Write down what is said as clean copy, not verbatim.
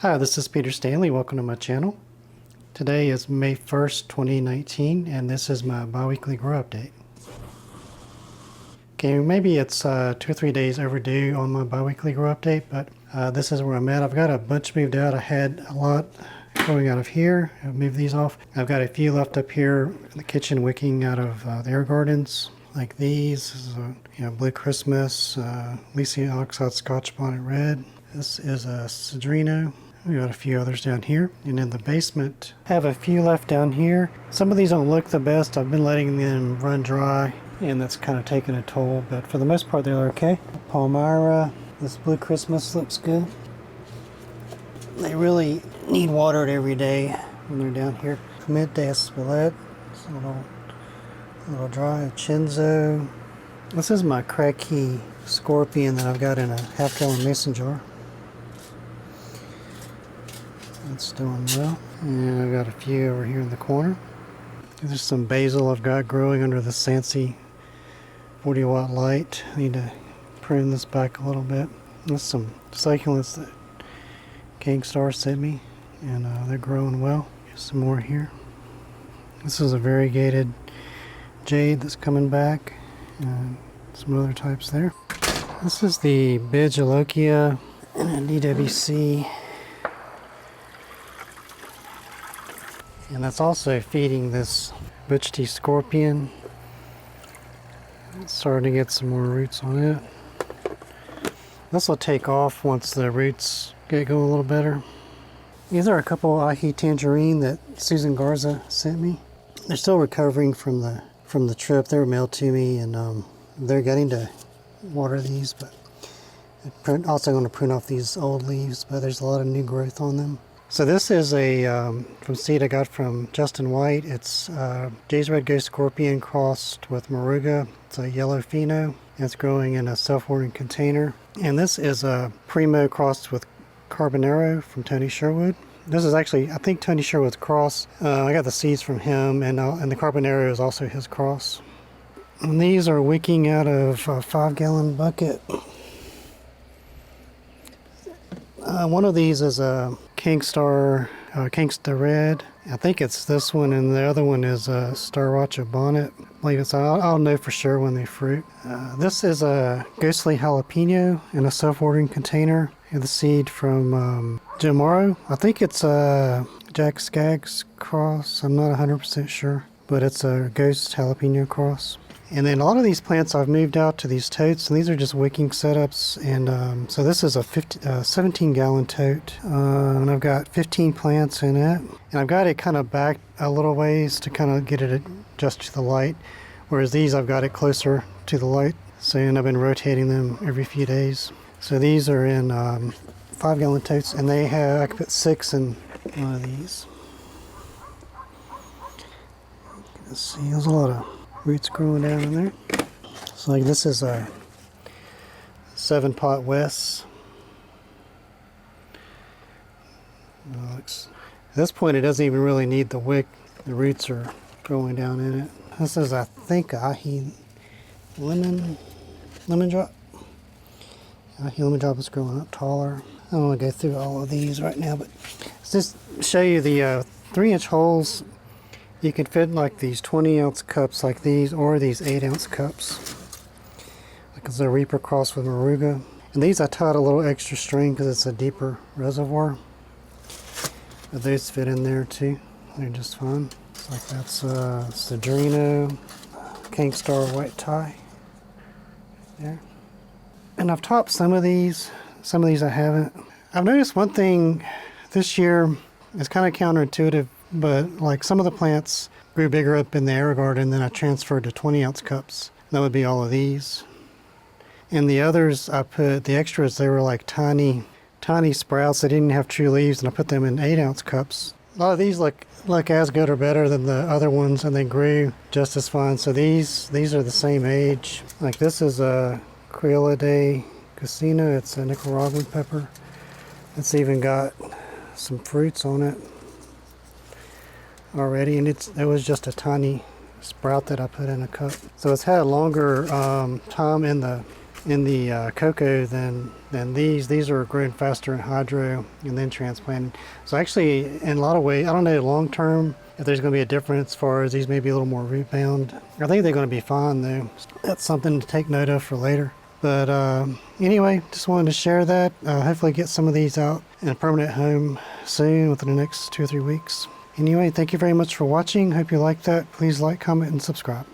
Hi, this is Peter Stanley. Welcome to my channel. Today is May 1st, 2019, and this is my bi-weekly grow update. Okay, maybe it's 2 or 3 days overdue on my bi-weekly grow update, but this is where I'm at. I've got a bunch moved out. I had a lot growing out of here. I've moved these off. I've got a few left up here in the kitchen wicking out of the AeroGardens, like these. This is a Blue Christmas, Lycium Oxide Scotch Bonnet Red. This is a Cedrino. We got a few others down here, and in the basement I have a few left down here. Some of these don't look the best. I've been letting them run dry, and that's kind of taken a toll, but for the most part they're okay. Palmyra, this Blue Christmas looks good. They really need watered every day when they're down here. Commit de Espelette, it's a little dry. Chinzo. This is my cracky scorpion that I've got in a half-gallon mason jar. It's doing well. And I've got a few over here in the corner. There's some basil I've got growing under the Sansi 40-watt light. I need to prune this back a little bit. There's some succulents that King Star sent me, and they're growing well. Here's some more here. This is a variegated jade that's coming back, and some other types there. This is the Bigelochia and a DWC. And that's also feeding this Butch Tea Scorpion. It's starting to get some more roots on it. This will take off once the roots get going a little better. These are a couple Ahi Tangerine that Susan Garza sent me. They're still recovering from the trip. They were mailed to me, and they're getting to water these, but I'm also going to prune off these old leaves, but there's a lot of new growth on them. So this is a from seed I got from Justin White. It's Jay's Red Ghost Scorpion crossed with Moruga. It's a yellow pheno. It's growing in a self-watering container. And this is a Primo crossed with Carbonero from Tony Sherwood. This is actually, I think, Tony Sherwood's cross. I got the seeds from him, and the Carbonero is also his cross. And these are wicking out of a 5-gallon bucket. One of these is a Kingstar Red. I think it's this one, and the other one is a Starwacha Bonnet. I believe it's. I'll know for sure when they fruit. This is a Ghostly Jalapeno in a self-watering container. The seed from Jim Morrow. I think it's a Jack Skaggs cross. I'm not 100% sure, but it's a Ghost Jalapeno cross. And then a lot of these plants I've moved out to these totes, and these are just wicking setups. And so this is a 17-gallon tote, and I've got 15 plants in it. And I've got it kind of back a little ways to kind of get it just to the light, whereas these I've got it closer to the light. So, and I've been rotating them every few days. So these are in 5-gallon totes, and I can put 6 in one of these. Let's see, there's a lot of roots growing down in there. So like this is a 7-pot West. At this point it doesn't even really need the wick. The roots are growing down in it. This is, I think, Ahi Lemon Drop. Ahi Lemon Drop is growing up taller. I don't want to go through all of these right now, but just show you the 3-inch holes. You can fit like these 20-ounce cups like these, or these 8-ounce cups. Like it's a Reaper cross with Moruga. And these I tied a little extra string because it's a deeper reservoir. But those fit in there too. They're just fine. Like that's Cedrino, King Star White Tie. There. And I've topped some of these I haven't. I've noticed one thing this year is kind of counterintuitive, but like some of the plants grew bigger up in the AeroGarden, then I transferred to 20-ounce cups. That would be all of these. And the others I put, the extras, they were like tiny sprouts. They didn't have true leaves, and I put them in 8-ounce cups. A lot of these look as good or better than the other ones, and they grew just as fine. So these are the same age. Like this is a Cruella de Cocina. It's a Nicaraguan pepper. It's even got some fruits on it already, and it was just a tiny sprout that I put in a cup. So it's had a longer time in the in the cocoa than these. These are growing faster in hydro and then transplanted. So actually, in a lot of ways, I don't know long term if there's going to be a difference as far as these may be a little more root bound. I think they're going to be fine though. That's something to take note of for later. But anyway, just wanted to share that. Hopefully get some of these out in a permanent home soon within the next 2 or 3 weeks. Anyway, thank you very much for watching. Hope you liked that. Please like, comment, and subscribe.